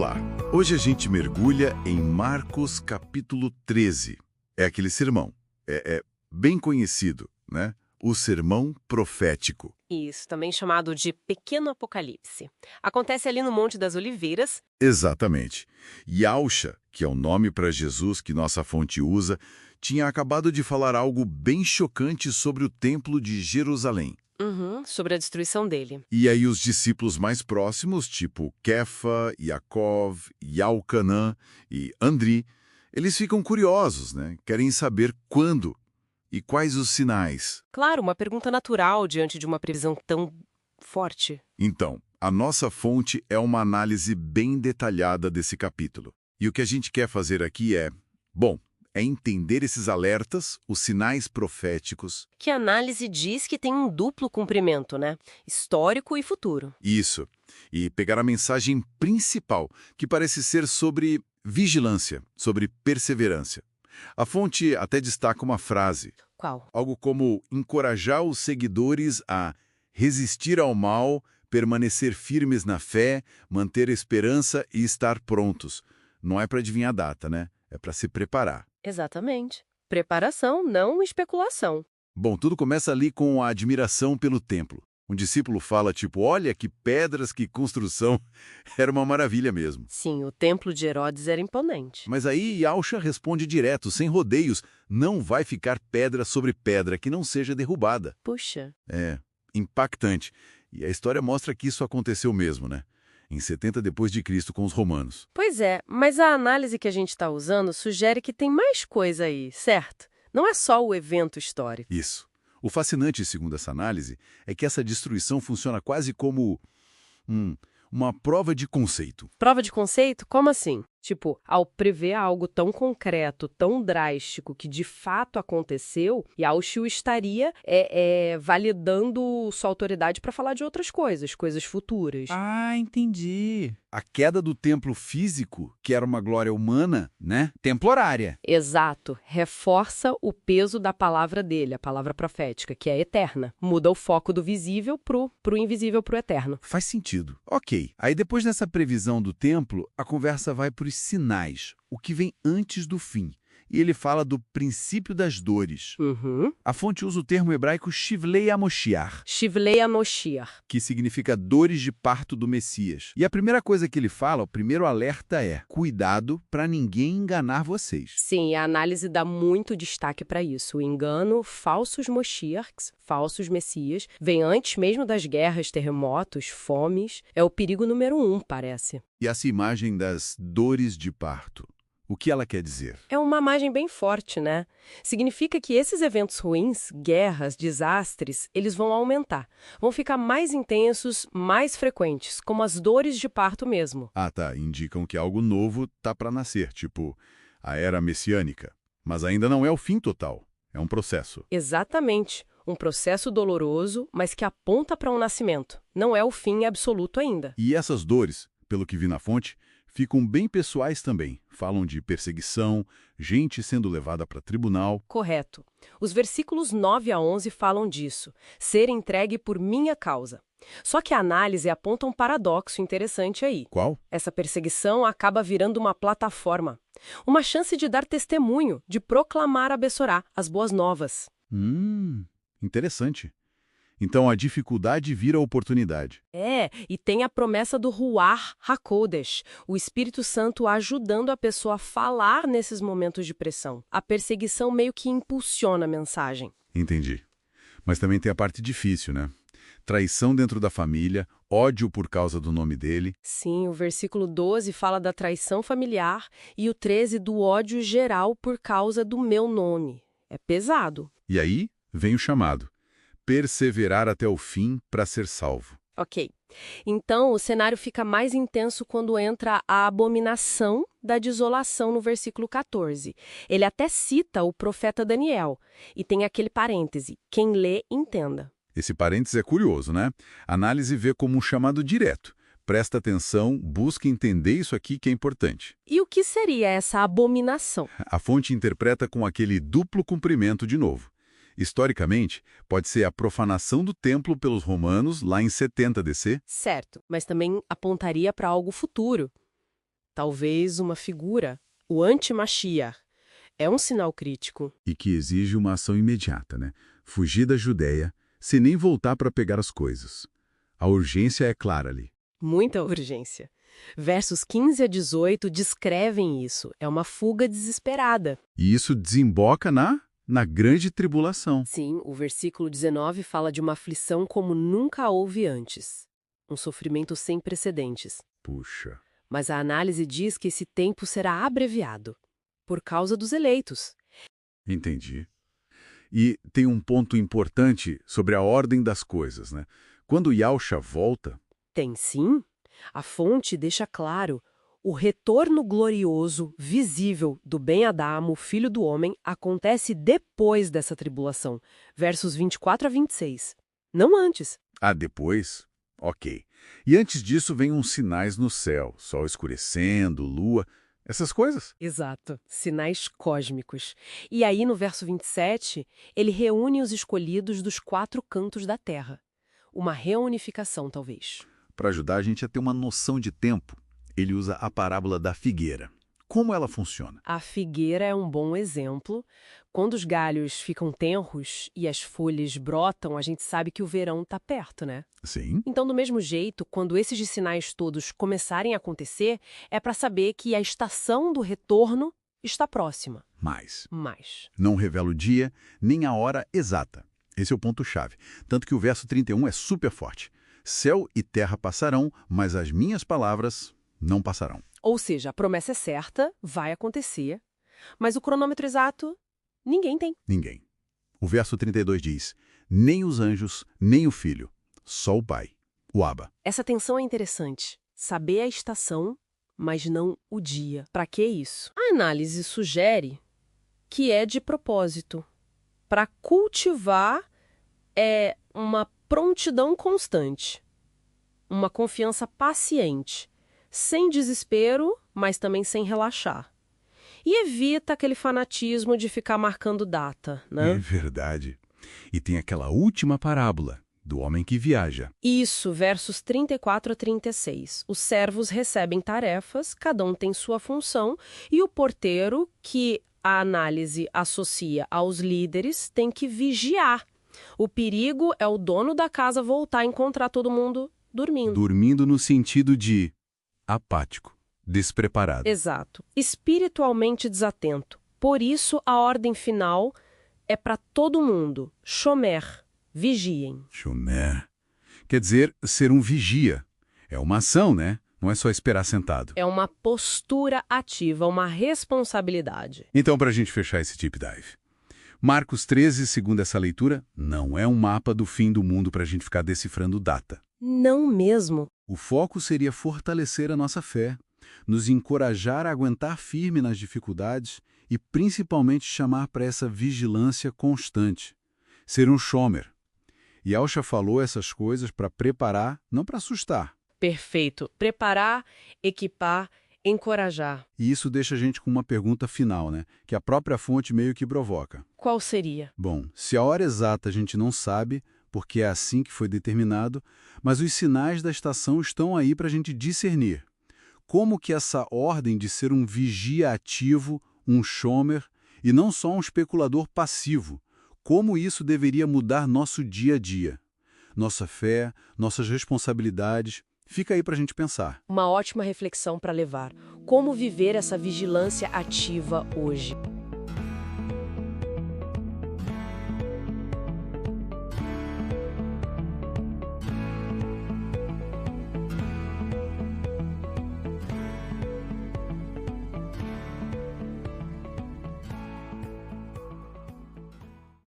lá. Hoje a gente mergulha em Marcos capítulo 13. É aquele sermão. É bem conhecido, né? O sermão profético. Isso, também chamado de Pequeno Apocalipse. Acontece ali no Monte das Oliveiras. Exatamente. Yahusha, que é o nome para Jesus que nossa fonte usa, tinha acabado de falar algo bem chocante sobre o Templo de Jerusalém. Sobre a destruição dele. E aí os discípulos mais próximos, tipo Kefa, Yaakov, Yaucanã e Andri, eles ficam curiosos, né? Querem saber quando e quais os sinais. Claro, uma pergunta natural diante de uma previsão tão forte. Então, a nossa fonte é uma análise bem detalhada desse capítulo. E o que a gente quer fazer aqui é entender esses alertas, os sinais proféticos. Que a análise diz que tem um duplo cumprimento, né? Histórico e futuro. Isso. E pegar a mensagem principal, que parece ser sobre vigilância, sobre perseverança. A fonte até destaca uma frase. Qual? Algo como encorajar os seguidores a resistir ao mal, permanecer firmes na fé, manter a esperança e estar prontos. Não é para adivinhar a data, né? É para se preparar. Exatamente. Preparação, não especulação. Bom, tudo começa ali com a admiração pelo templo. Um discípulo fala, olha que pedras, que construção. Era uma maravilha mesmo. Sim, o templo de Herodes era imponente. Mas aí Yahusha responde direto, sem rodeios, não vai ficar pedra sobre pedra que não seja derrubada. Puxa. É, impactante. E a história mostra que isso aconteceu mesmo, né? Em 70 depois de Cristo com os romanos. Pois é, mas a análise que a gente está usando sugere que tem mais coisa aí, certo? Não é só o evento histórico. Isso. O fascinante, segundo essa análise, é que essa destruição funciona quase como uma prova de conceito. Prova de conceito? Como assim? Tipo, ao prever algo tão concreto, tão drástico, que de fato aconteceu, Yahusha estaria validando sua autoridade para falar de outras coisas futuras. Ah, entendi. A queda do templo físico, que era uma glória humana, né? Temporária. Exato. Reforça o peso da palavra dele, a palavra profética, que é eterna. Muda o foco do visível pro invisível, pro eterno. Faz sentido. Ok. Aí depois dessa previsão do templo, a conversa vai para os sinais, o que vem antes do fim. E ele fala do princípio das dores. A fonte usa o termo hebraico Shivlei HaMoshiach, Shivlei HaMoshiach. que significa dores de parto do Messias. E a primeira coisa que ele fala, o primeiro alerta é: cuidado para ninguém enganar vocês. Sim, a análise dá muito destaque para isso. O engano, falsos Moshiachs, falsos Messias, vem antes mesmo das guerras, terremotos, fomes. É o perigo número 1, parece. E essa imagem das dores de parto, o que ela quer dizer? É uma imagem bem forte, né? Significa que esses eventos ruins, guerras, desastres, eles vão aumentar. Vão ficar mais intensos, mais frequentes, como as dores de parto mesmo. Ah, tá. Indicam que algo novo tá para nascer, tipo a era messiânica. Mas ainda não é o fim total. É um processo. Exatamente. Um processo doloroso, mas que aponta para um nascimento. Não é o fim absoluto ainda. E essas dores, pelo que vi na fonte, ficam bem pessoais também. Falam de perseguição, gente sendo levada para tribunal. Correto. Os versículos 9 a 11 falam disso. Ser entregue por minha causa. Só que a análise aponta um paradoxo interessante aí. Qual? Essa perseguição acaba virando uma plataforma. Uma chance de dar testemunho, de proclamar a Bessorá, as boas novas. Interessante. Então a dificuldade vira oportunidade. E tem a promessa do Ruach HaKodesh, o Espírito Santo ajudando a pessoa a falar nesses momentos de pressão. A perseguição meio que impulsiona a mensagem. Entendi. Mas também tem a parte difícil, né? Traição dentro da família, ódio por causa do nome dele. Sim, o versículo 12 fala da traição familiar e o 13 do ódio geral por causa do meu nome. É pesado. E aí vem o chamado. Perseverar até o fim para ser salvo. Ok. Então, o cenário fica mais intenso quando entra a abominação da desolação no versículo 14. Ele até cita o profeta Daniel. E tem aquele parêntese. Quem lê, entenda. Esse parênteses é curioso, né? A análise vê como um chamado direto. Presta atenção, busca entender isso aqui que é importante. E o que seria essa abominação? A fonte interpreta com aquele duplo cumprimento de novo. Historicamente, pode ser a profanação do templo pelos romanos lá em 70 DC. Certo, mas também apontaria para algo futuro. Talvez uma figura, o anti-Mashiach. É um sinal crítico. E que exige uma ação imediata, né? Fugir da Judéia, sem nem voltar para pegar as coisas. A urgência é clara ali. Muita urgência. Versos 15 a 18 descrevem isso. É uma fuga desesperada. E isso desemboca na grande tribulação. Sim, o versículo 19 fala de uma aflição como nunca houve antes. Um sofrimento sem precedentes. Puxa. Mas a análise diz que esse tempo será abreviado, por causa dos eleitos. Entendi. E tem um ponto importante sobre a ordem das coisas, né? Quando Yahusha volta... Tem sim. A fonte deixa claro, o retorno glorioso, visível, do Ben-Adamo, filho do homem, acontece depois dessa tribulação. Versos 24 a 26. Não antes. Ah, depois? Ok. E antes disso vem uns sinais no céu, sol escurecendo, lua, essas coisas? Exato. Sinais cósmicos. E aí, no verso 27, ele reúne os escolhidos dos 4 cantos da terra. Uma reunificação, talvez. Para ajudar a gente a ter uma noção de tempo, ele usa a parábola da figueira. Como ela funciona? A figueira é um bom exemplo. Quando os galhos ficam tenros e as folhas brotam, a gente sabe que o verão está perto, né? Sim. Então, do mesmo jeito, quando esses sinais todos começarem a acontecer, é para saber que a estação do retorno está próxima. Mas Não revela o dia nem a hora exata. Esse é o ponto-chave. Tanto que o verso 31 é super forte. Céu e terra passarão, mas as minhas palavras não passarão. Ou seja, a promessa é certa, vai acontecer, mas o cronômetro exato, ninguém tem. Ninguém. O verso 32 diz, nem os anjos, nem o filho, só o Pai, o Abba. Essa tensão é interessante. Saber a estação, mas não o dia. Para que isso? A análise sugere que é de propósito. Para cultivar uma prontidão constante, uma confiança paciente, sem desespero, mas também sem relaxar. E evita aquele fanatismo de ficar marcando data, né? É verdade. E tem aquela última parábola, do homem que viaja. Isso, versos 34 a 36. Os servos recebem tarefas, cada um tem sua função, e o porteiro, que a análise associa aos líderes, tem que vigiar. O perigo é o dono da casa voltar a encontrar todo mundo dormindo. Dormindo no sentido de apático, despreparado. Exato. Espiritualmente desatento. Por isso, a ordem final é para todo mundo. Shomer. Vigiem. Shomer. Quer dizer, ser um vigia. É uma ação, né? Não é só esperar sentado. É uma postura ativa, uma responsabilidade. Então, para a gente fechar esse deep dive. Marcos 13, segundo essa leitura, não é um mapa do fim do mundo para a gente ficar decifrando data. Não mesmo. O foco seria fortalecer a nossa fé, nos encorajar a aguentar firme nas dificuldades e principalmente chamar para essa vigilância constante. Ser um shomer. Yahusha falou essas coisas para preparar, não para assustar. Perfeito. Preparar, equipar, encorajar. E isso deixa a gente com uma pergunta final, né? Que a própria fonte meio que provoca. Qual seria? Bom, se a hora exata a gente não sabe, porque é assim que foi determinado, mas os sinais da estação estão aí para a gente discernir. Como que essa ordem de ser um vigia ativo, um shomer, e não só um especulador passivo, como isso deveria mudar nosso dia a dia? Nossa fé, nossas responsabilidades, fica aí para a gente pensar. Uma ótima reflexão para levar. Como viver essa vigilância ativa hoje?